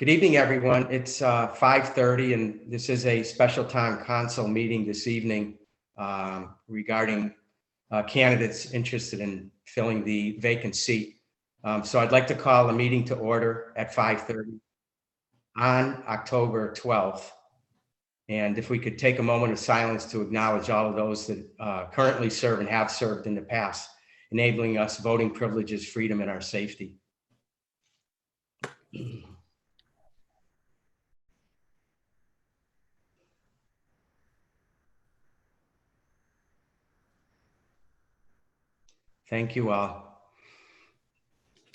Good evening, everyone. It's 5:30, and this is a special time council meeting this evening regarding candidates interested in filling the vacant seat. So I'd like to call the meeting to order at 5:30 on October 12th. And if we could take a moment of silence to acknowledge all of those that currently serve and have served in the past, enabling us voting privileges, freedom, and our safety. Thank you all.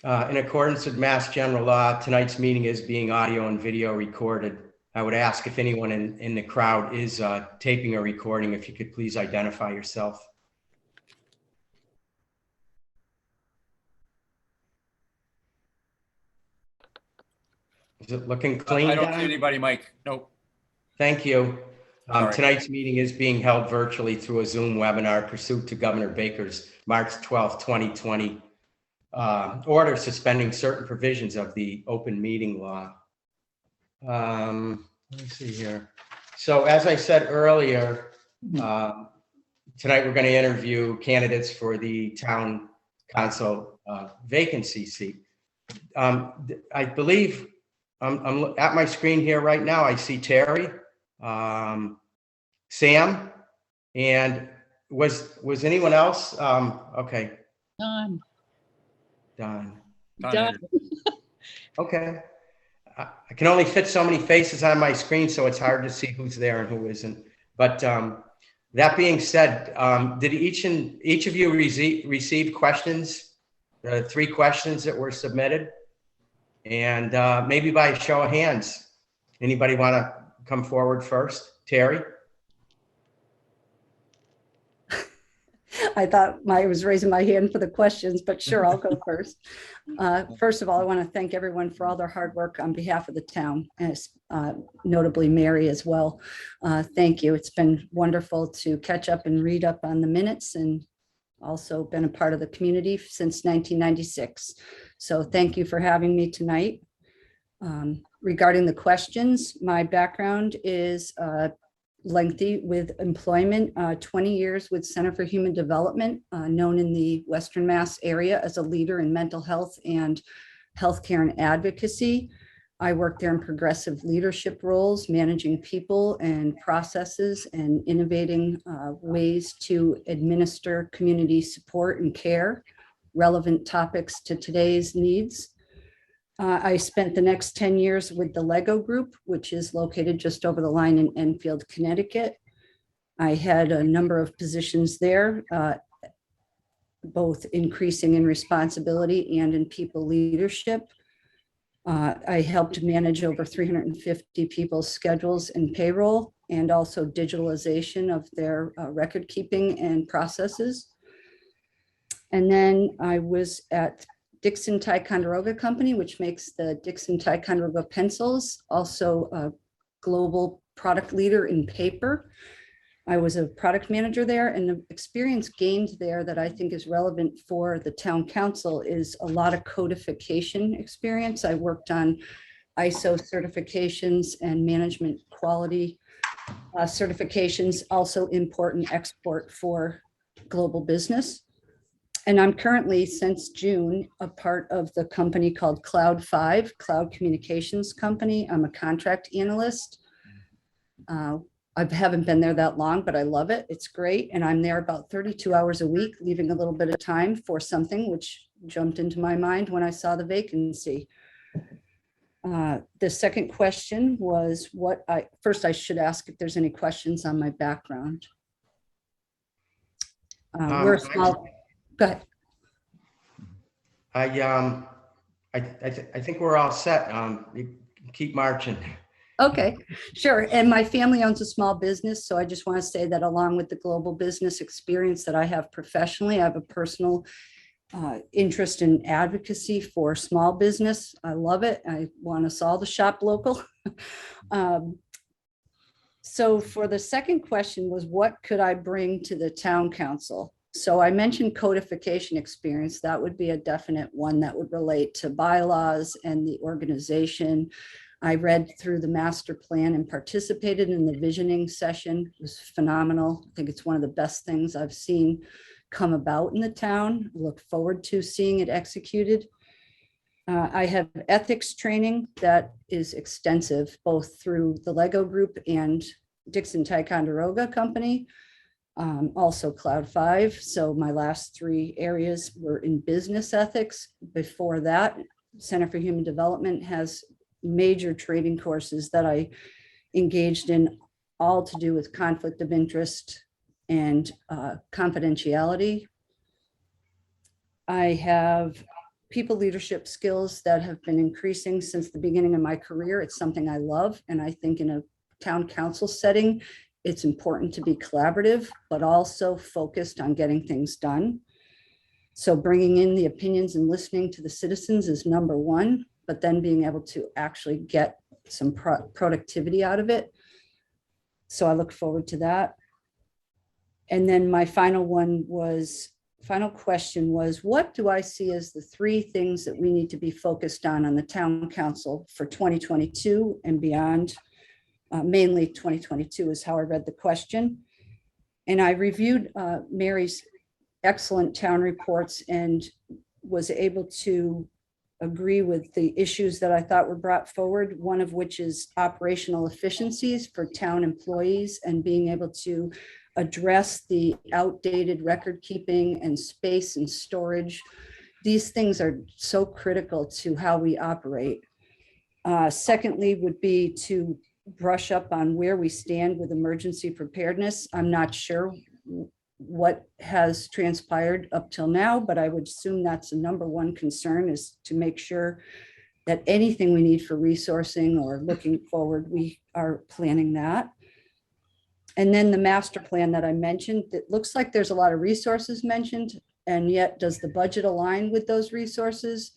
In accordance with Mass General Law, tonight's meeting is being audio and video recorded. I would ask if anyone in the crowd is taping or recording, if you could please identify yourself. Is it looking clean? I don't see anybody, Mike. Nope. Thank you. Sorry. Tonight's meeting is being held virtually through a Zoom webinar pursuant to Governor Baker's March 12, 2020 order suspending certain provisions of the open meeting law. Let me see here. So as I said earlier, tonight we're going to interview candidates for the town council vacancy seat. I believe I'm at my screen here right now. I see Terry, Sam, and was anyone else? Okay. Don. Okay. I can only fit so many faces on my screen, so it's hard to see who's there and who isn't. But that being said, did each of you receive questions? 3 questions that were submitted, and maybe by a show of hands, anybody want to come forward first? Terry. I thought I was raising my hand for the questions, but sure, I'll go first. First of all, I want to thank everyone for all their hard work on behalf of the town, and notably Mary as well. Thank you. It's been wonderful to catch up and read up on the minutes, and also been a part of the community since 1996. So thank you for having me tonight. Regarding the questions, my background is lengthy with employment, 20 years with Center for Human Development, known in the Western Mass area as a leader in mental health and healthcare and advocacy. I worked there in progressive leadership roles, managing people and processes and innovating ways to administer community support and care, relevant topics to today's needs. I spent the next 10 years with the Lego Group, which is located just over the line in Enfield, Connecticut. I had a number of positions there, both increasing in responsibility and in people leadership. I helped manage over 350 people's schedules and payroll, and also digitalization of their record keeping and processes. And then I was at Dixon Ticonderoga Company, which makes the Dixon Ticonderoga pencils, also a global product leader in paper. I was a product manager there, and the experience gained there that I think is relevant for the town council is a lot of codification experience. I worked on ISO certifications and management quality certifications, also import and export for global business. And I'm currently, since June, a part of the company called Cloud5, Cloud Communications Company. I'm a contract analyst. I haven't been there that long, but I love it. It's great. And I'm there about 32 hours a week, leaving a little bit of time for something which jumped into my mind when I saw the vacancy. The second question was first I should ask if there's any questions on my background. We're a small. Go ahead. I think we're all set. You keep marching. Okay, sure. And my family owns a small business, so I just want to say that along with the global business experience that I have professionally, I have a personal interest in advocacy for small business. I love it. I want us all to shop local. So for the second question was, what could I bring to the town council? So I mentioned codification experience. That would be a definite one that would relate to bylaws and the organization. I read through the master plan and participated in the visioning session. It was phenomenal. I think it's one of the best things I've seen come about in the town. Look forward to seeing it executed. I have ethics training that is extensive, both through the Lego Group and Dixon Ticonderoga Company, also Cloud 5. So my last 3 areas were in business ethics. Before that, Center for Human Development has major training courses that I engaged in, all to do with conflict of interest and confidentiality. I have people leadership skills that have been increasing since the beginning of my career. It's something I love. And I think in a town council setting, it's important to be collaborative, but also focused on getting things done. So bringing in the opinions and listening to the citizens is number one, but then being able to actually get some productivity out of it. So I look forward to that. And then my final question was, what do I see as the 3 things that we need to be focused on the town council for 2022 and beyond? Mainly 2022 is how I read the question. And I reviewed Mary's excellent town reports and was able to agree with the issues that I thought were brought forward, one of which is operational efficiencies for town employees and being able to address the outdated record keeping and space and storage. These things are so critical to how we operate. Secondly, would be to brush up on where we stand with emergency preparedness. I'm not sure what has transpired up till now, but I would assume that's the number one concern, is to make sure that anything we need for resourcing or looking forward, we are planning that. And then the master plan that I mentioned, it looks like there's a lot of resources mentioned, and yet does the budget align with those resources?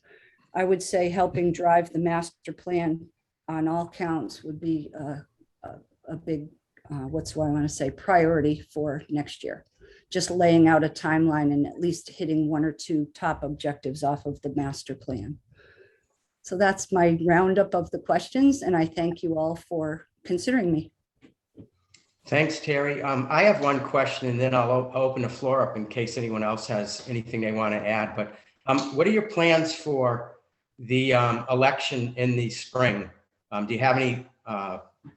I would say helping drive the master plan on all counts would be a big, priority for next year. Just laying out a timeline and at least hitting 1 or 2 top objectives off of the master plan. So that's my roundup of the questions, and I thank you all for considering me. Thanks, Terry. I have one question, and then I'll open the floor up in case anyone else has anything they want to add. But what are your plans for the election in the spring? Do you have any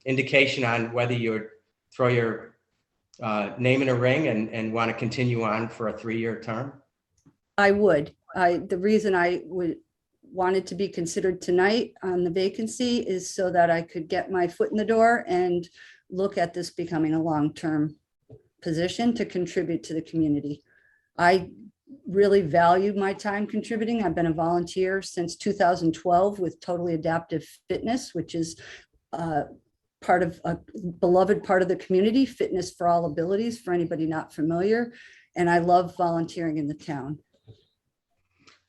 indication on whether you would throw your name in a ring and want to continue on for a 3-year term? I would. The reason I wanted to be considered tonight on the vacancy is so that I could get my foot in the door and look at this becoming a long-term position to contribute to the community. I really value my time contributing. I've been a volunteer since 2012 with Totally Adaptive Fitness, which is part of a beloved part of the community, Fitness for All Abilities, for anybody not familiar. And I love volunteering in the town.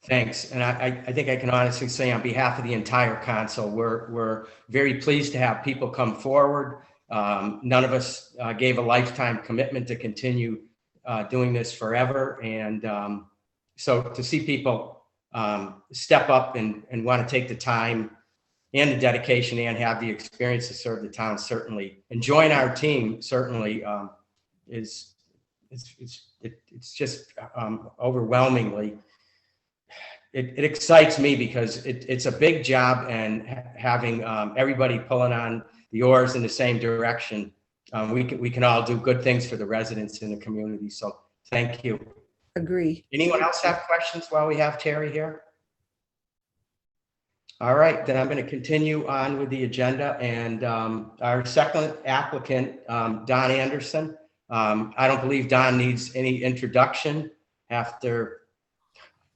Thanks. And I think I can honestly say on behalf of the entire council, we're very pleased to have people come forward. None of us gave a lifetime commitment to continue doing this forever. And so to see people step up and want to take the time and the dedication and have the experience to serve the town, certainly, and join our team, certainly it's just overwhelmingly, it excites me because it's a big job, and having everybody pulling on the oars in the same direction, we can all do good things for the residents in the community. So thank you. Agree. Anyone else have questions while we have Terry here? All right, then I'm going to continue on with the agenda, and our second applicant, Don Anderson. I don't believe Don needs any introduction after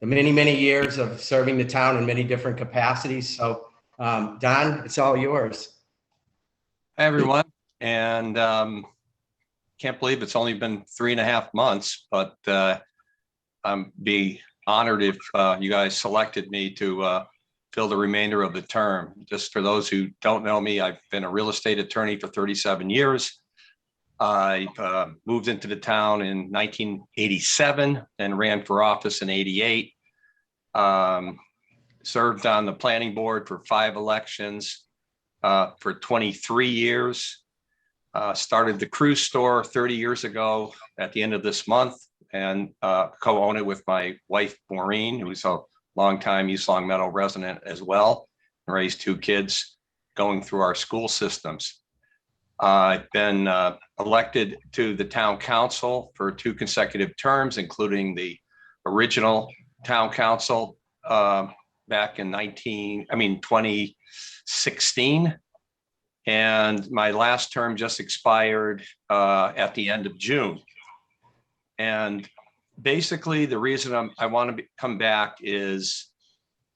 the many years of serving the town in many different capacities. So Don, it's all yours. Hi, everyone. And can't believe it's only been 3.5 months, but I'm be honored if you guys selected me to fill the remainder of the term. Just for those who don't know me, I've been a real estate attorney for 37 years. I moved into the town in 1987 and ran for office in 88. Served on the planning board for 5 elections. for 23 years. Started the cruise store 30 years ago at the end of this month, and co-own it with my wife, Maureen, who's a longtime East Long Meadow resident as well, and raised 2 kids going through our school systems. I've been elected to the town council for 2 consecutive terms, including the original town council back in 2016. And my last term just expired at the end of June. And basically the reason I want to come back is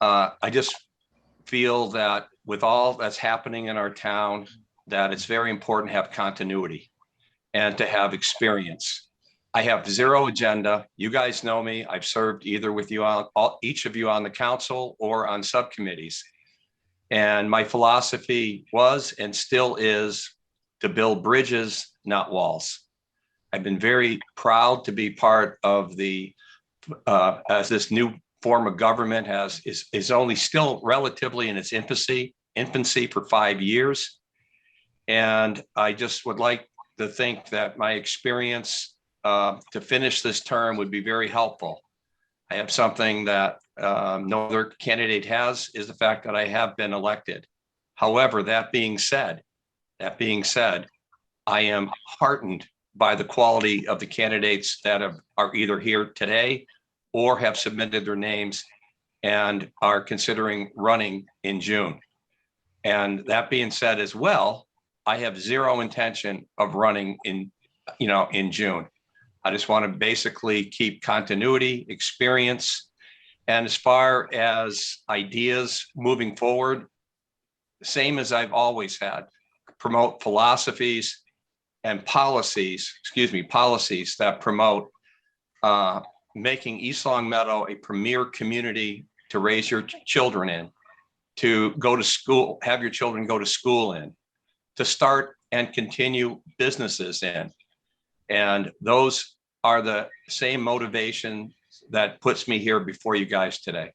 I just feel that with all that's happening in our town, that it's very important to have continuity and to have experience. I have 0 agenda. You guys know me. I've served either with you on each of you on the council or on subcommittees. And my philosophy was and still is to build bridges, not walls. I've been very proud to be part of the, as this new form of government is only still relatively in its infancy for 5 years. And I just would like to think that my experience to finish this term would be very helpful. I have something that no other candidate has, is the fact that I have been elected. However, that being said, I am heartened by the quality of the candidates that are either here today or have submitted their names and are considering running in June. And that being said as well, I have 0 intention of running in June. I just want to basically keep continuity, experience. And as far as ideas moving forward, same as I've always had, promote philosophies and policies that promote making East Long Meadow a premier community to raise your children in, to go to school, have your children go to school in, to start and continue businesses in. And those are the same motivation that puts me here before you guys today.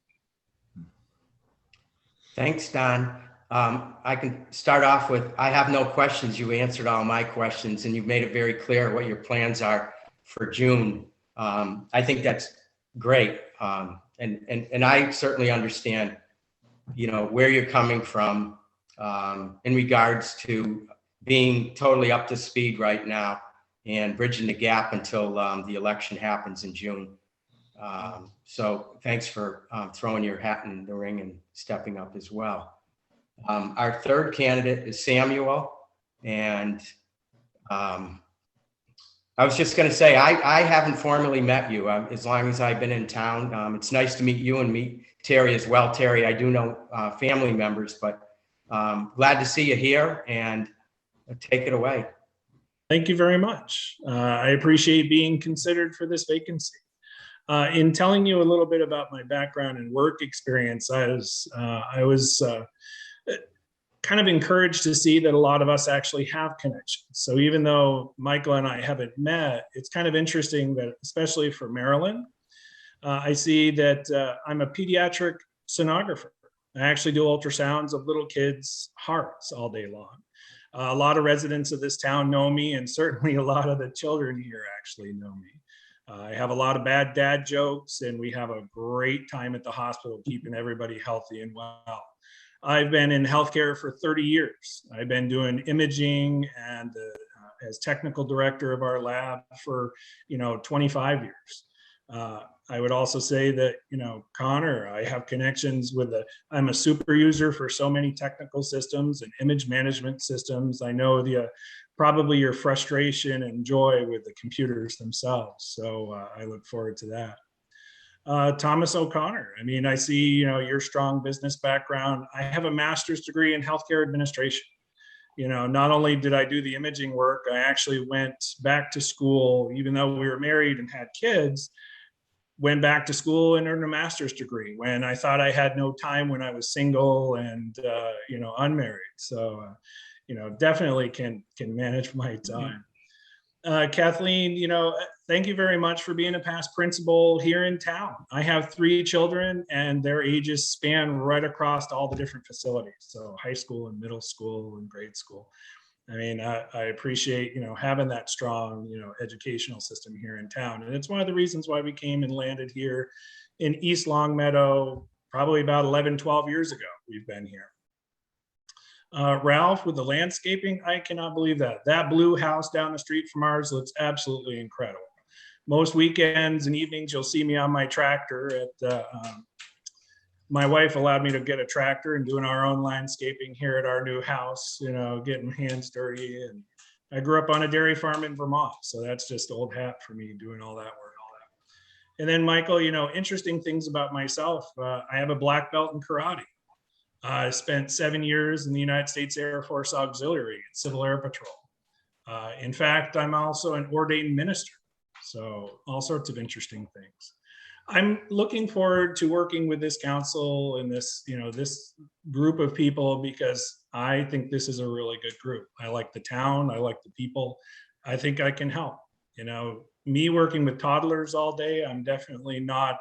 Thanks, Don. I can start off with, I have no questions. You answered all my questions and you've made it very clear what your plans are for June. I think that's great. And I certainly understand, where you're coming from in regards to being totally up to speed right now and bridging the gap until the election happens in June. So thanks for throwing your hat in the ring and stepping up as well. Our third candidate is Samuel. And I was just going to say, I haven't formally met you as long as I've been in town. It's nice to meet you and meet Terry as well. Terry, I do know family members, but glad to see you here, and take it away. Thank you very much. I appreciate being considered for this vacancy. In telling you a little bit about my background and work experience, I was kind of encouraged to see that a lot of us actually have connections. So even though Michael and I haven't met, it's kind of interesting that, especially for Maryland, I see that I'm a pediatric sonographer. I actually do ultrasounds of little kids' hearts all day long. A lot of residents of this town know me, and certainly a lot of the children here actually know me. I have a lot of bad dad jokes, and we have a great time at the hospital keeping everybody healthy and well. I've been in healthcare for 30 years. I've been doing imaging and as technical director of our lab for 25 years. I would also say that, Connor, I have connections with I'm a super user for so many technical systems and image management systems. I know probably your frustration and joy with the computers themselves. So I look forward to that. Thomas O'Connor, I see, your strong business background. I have a master's degree in healthcare administration. Not only did I do the imaging work, I actually went back to school, even though we were married and had kids, went back to school and earned a master's degree when I thought I had no time when I was single and, unmarried. So, definitely can manage my time. Kathleen, thank you very much for being a past principal here in town. I have 3 children and their ages span right across all the different facilities. So high school and middle school and grade school. I mean, I appreciate, having that strong, educational system here in town. And it's one of the reasons why we came and landed here in East Longmeadow, probably about 11, 12 years ago. We've been here. Ralph, with the landscaping, I cannot believe that. That blue house down the street from ours looks absolutely incredible. Most weekends and evenings, you'll see me on my tractor at my wife allowed me to get a tractor and doing our own landscaping here at our new house, getting hands dirty. And I grew up on a dairy farm in Vermont. So that's just old hat for me doing all that work. And then Michael, interesting things about myself. I have a black belt in karate. I spent 7 years in the United States Air Force Auxiliary, Civil Air Patrol. In fact, I'm also an ordained minister. So all sorts of interesting things. I'm looking forward to working with this council and this group of people, because I think this is a really good group. I like the town. I like the people. I think I can help. Me working with toddlers all day, I'm definitely not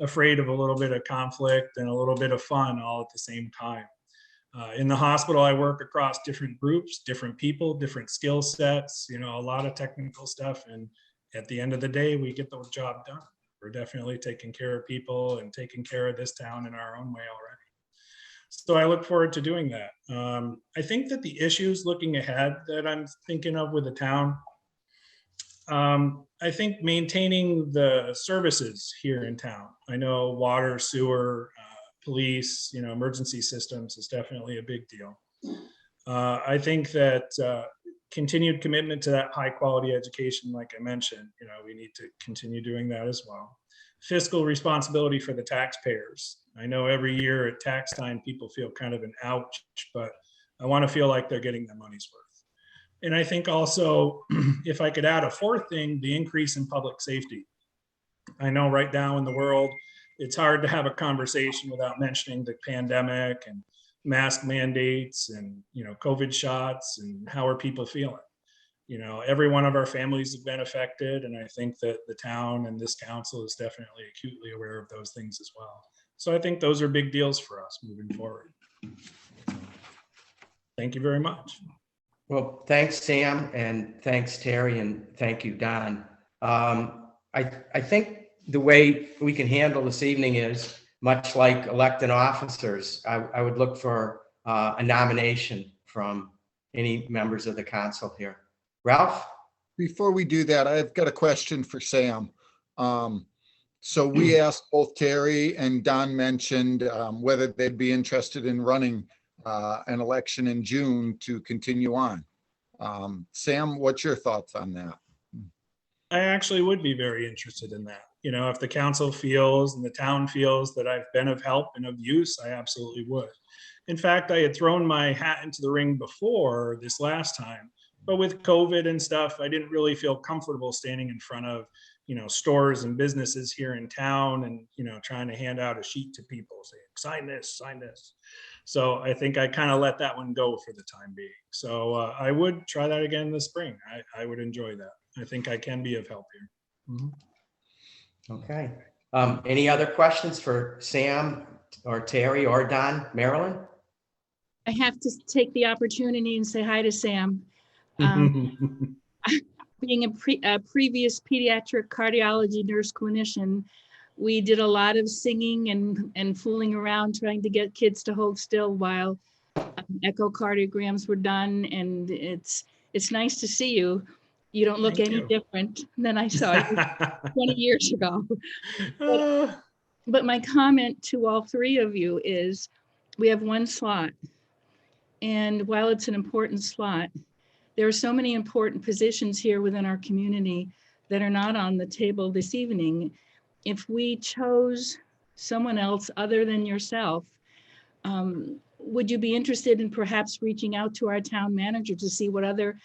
afraid of a little bit of conflict and a little bit of fun all at the same time. In the hospital, I work across different groups, different people, different skill sets, a lot of technical stuff. And at the end of the day, we get the job done. We're definitely taking care of people and taking care of this town in our own way already. So I look forward to doing that. I think that the issues looking ahead that I'm thinking of with the town, I think maintaining the services here in town. I know water, sewer, police, emergency systems is definitely a big deal. I think that continued commitment to that high quality education, like I mentioned, we need to continue doing that as well. Fiscal responsibility for the taxpayers. I know every year at tax time, people feel kind of an ouch, but I want to feel like they're getting their money's worth. And I think also, if I could add a 4th thing, the increase in public safety. I know right now in the world, it's hard to have a conversation without mentioning the pandemic and mask mandates and, COVID shots and how are people feeling. Every one of our families have been affected. And I think that the town and this council is definitely acutely aware of those things as well. So I think those are big deals for us moving forward. Thank you very much. Well, thanks, Sam, and thanks, Terry, and thank you, Don. I think the way we can handle this evening is much like elected officers. I would look for a nomination from any members of the council here. Ralph? Before we do that, I've got a question for Sam. So we asked both Terry and Don mentioned whether they'd be interested in running an election in June to continue on. Sam, what's your thoughts on that? I actually would be very interested in that. If the council feels and the town feels that I've been of help and of use, I absolutely would. In fact, I had thrown my hat into the ring before this last time, but with COVID and stuff, I didn't really feel comfortable standing in front of, stores and businesses here in town and, trying to hand out a sheet to people saying, sign this, sign this. So I think I kind of let that one go for the time being. So I would try that again this spring. I would enjoy that. I think I can be of help here. Mm-hmm. Okay. Any other questions for Sam or Terry or Don? Marilyn? I have to take the opportunity and say hi to Sam. Being a previous pediatric cardiology nurse clinician, we did a lot of singing and fooling around trying to get kids to hold still while echocardiograms were done. And it's nice to see you. You don't look any different than I saw you 20 years ago. But my comment to all 3 of you is we have 1 slot. And while it's an important slot, there are so many important positions here within our community that are not on the table this evening. If we chose someone else other than yourself, would you be interested in perhaps reaching out to our town manager to see what other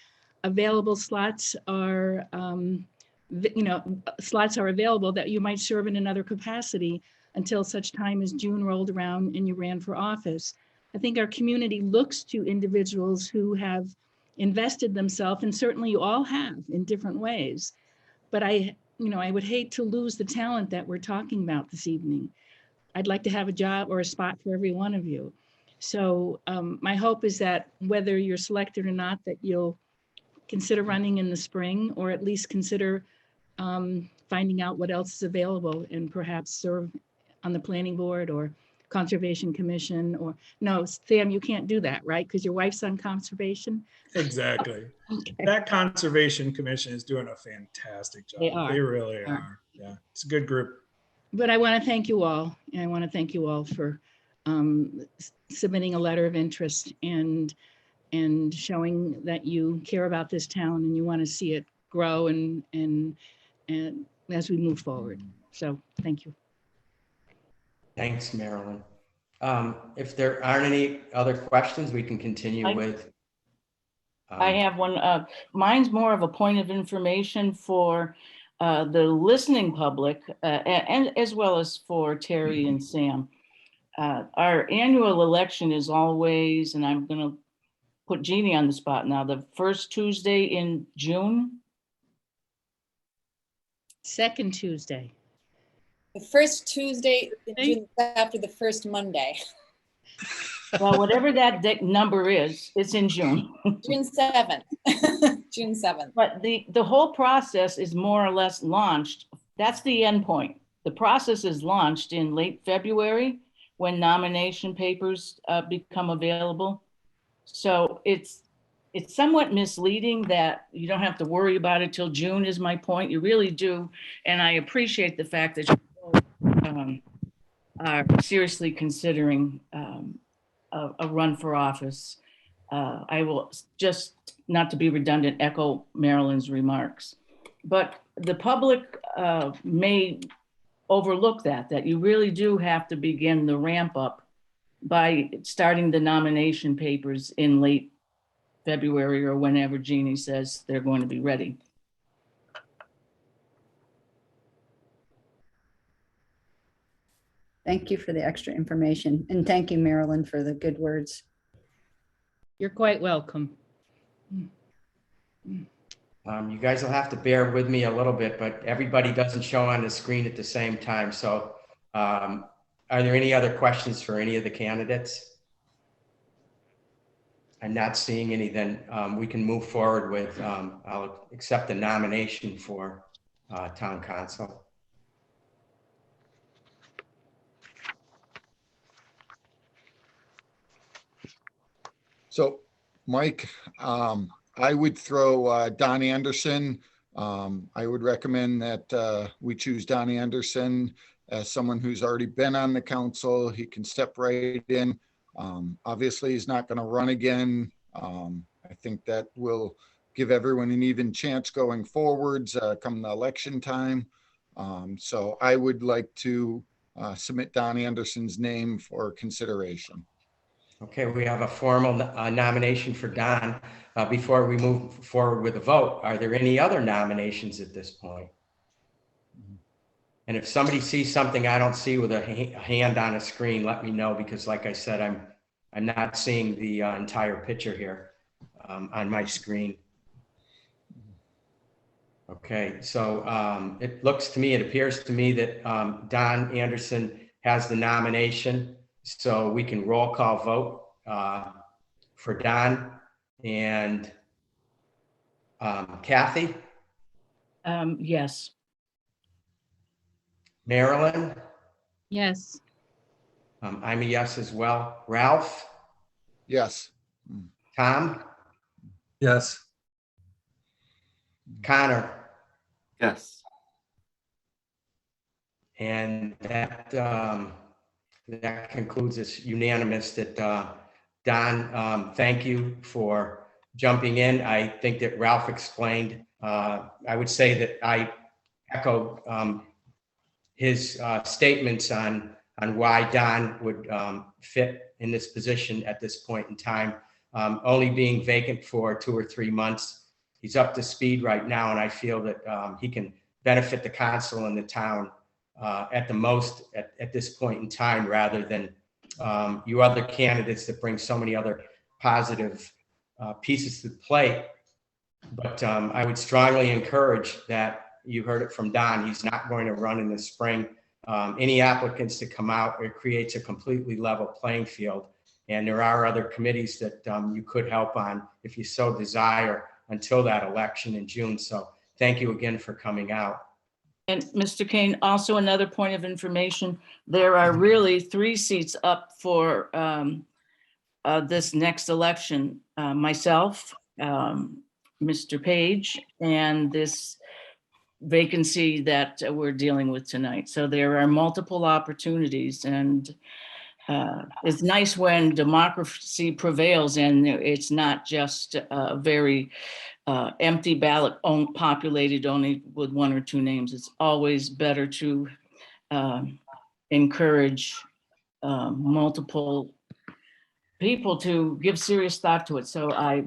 available slots are, slots are available that you might serve in another capacity until such time as June rolled around and you ran for office? I think our community looks to individuals who have invested themselves, and certainly you all have in different ways. but I would hate to lose the talent that we're talking about this evening. I'd like to have a job or a spot for every one of you. So my hope is that whether you're selected or not, that you'll consider running in the spring, or at least consider finding out what else is available and perhaps serve on the planning board or Conservation Commission. Or no, Sam, you can't do that, right? Because your wife's on conservation. Exactly. Okay. That Conservation Commission is doing a fantastic job. They are. They really are. Yeah, it's a good group. But I want to thank you all, and I want to thank you all for submitting a letter of interest and showing that you care about this town and you want to see it grow and as we move forward. So thank you. Thanks, Marilyn. If there aren't any other questions, we can continue with. I have one. Mine's more of a point of information for the listening public and as well as for Terry and Sam. Our annual election is always, and I'm going to put Jeannie on the spot now, the first Tuesday in June. Second Tuesday. The first Tuesday in June after the first Monday. Well, whatever that number is, it's in June. June 7th. June 7th. But the whole process is more or less launched. That's the end point. The process is launched in late February when nomination papers become available. So it's somewhat misleading that you don't have to worry about it till June is my point. You really do. And I appreciate the fact that you are seriously considering a run for office. I will just, not to be redundant, echo Marilyn's remarks. But the public may overlook that you really do have to begin the ramp up by starting the nomination papers in late February or whenever Jeannie says they're going to be ready. Thank you for the extra information. And thank you, Marilyn, for the good words. You're quite welcome. You guys will have to bear with me a little bit, but everybody doesn't show on the screen at the same time. So are there any other questions for any of the candidates? I'm not seeing any. Then we can move forward with, I'll accept the nomination for town council. So, Mike, I would throw Don Anderson. I would recommend that we choose Don Anderson as someone who's already been on the council. He can step right in. Obviously, he's not going to run again. I think that will give everyone an even chance going forwards come the election time. So I would like to submit Don Anderson's name for consideration. Okay, we have a formal nomination for Don. Before we move forward with a vote, are there any other nominations at this point? And if somebody sees something I don't see with a hand on a screen, let me know, because like I said, I'm not seeing the entire picture here on my screen. Okay, so it appears to me that Don Anderson has the nomination. So we can roll call vote for Don and Kathy. Yes. Marilyn. Yes. I'm a yes as well. Ralph. Yes. Tom. Yes. Connor. Yes. And that concludes this unanimous that Don, thank you for jumping in. I think that Ralph explained, I would say that I echo his statements on why Don would fit in this position at this point in time, only being vacant for 2 or 3 months. He's up to speed right now, and I feel that he can benefit the council and the town at the most at this point in time, rather than you other candidates that bring so many other positive pieces to the plate. But I would strongly encourage that you heard it from Don, he's not going to run in the spring. Any applicants that come out, it creates a completely level playing field. And there are other committees that you could help on if you so desire until that election in June. So thank you again for coming out. And Mr. Kane, also another point of information, there are really 3 seats up for this next election. Myself, Mr. Page, and this vacancy that we're dealing with tonight. So there are multiple opportunities, and it's nice when democracy prevails and it's not just a very empty ballot populated only with 1 or 2 names. It's always better to encourage multiple people to give serious thought to it. So I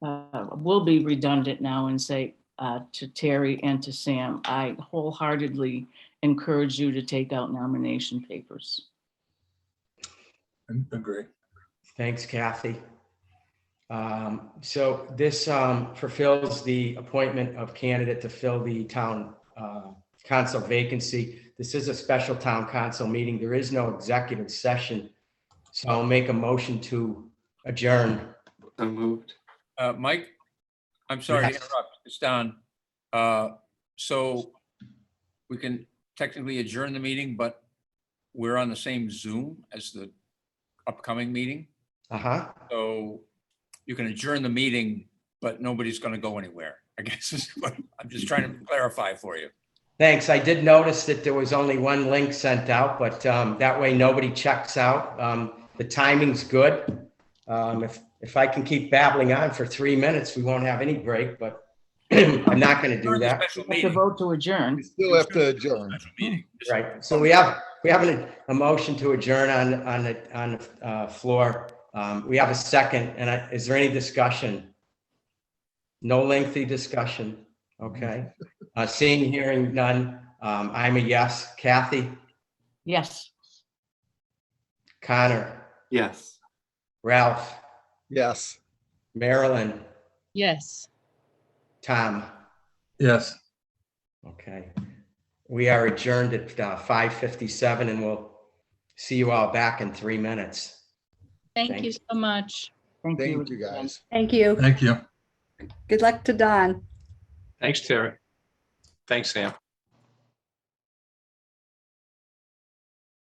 will be redundant now and say to Terry and to Sam, I wholeheartedly encourage you to take out nomination papers. Agree. Thanks, Kathy. So this fulfills the appointment of candidate to fill the town council vacancy. This is a special town council meeting. There is no executive session. So I'll make a motion to adjourn. So moved. Mike, I'm sorry to Yes. interrupt. It's Don. So we can technically adjourn the meeting, but we're on the same Zoom as the upcoming meeting. Uh-huh. So you can adjourn the meeting, but nobody's going to go anywhere, I guess is what I'm just trying to clarify for you. Thanks. I did notice that there was only 1 link sent out, but that way nobody checks out. The timing's good. If I can keep babbling on for 3 minutes, we won't have any break, but I'm not going to do Adjourn the that. special We have to meeting. vote to adjourn. We still have to adjourn. Special meeting. Right. So we have a motion to adjourn on the floor. We have a second, and is there any discussion? No lengthy discussion. Okay. Seeing, hearing none. I'm a yes. Kathy, Yes. Connor, Yes. Ralph, Yes. Marilyn, Yes. Tom. Yes. Okay. We are adjourned at 5:57, and we'll see you all back in 3 minutes. Thank you so much. Thank Thank you, guys. Thank you. Thank you. Good luck to Don. Thanks, Terry. Thanks, Sam.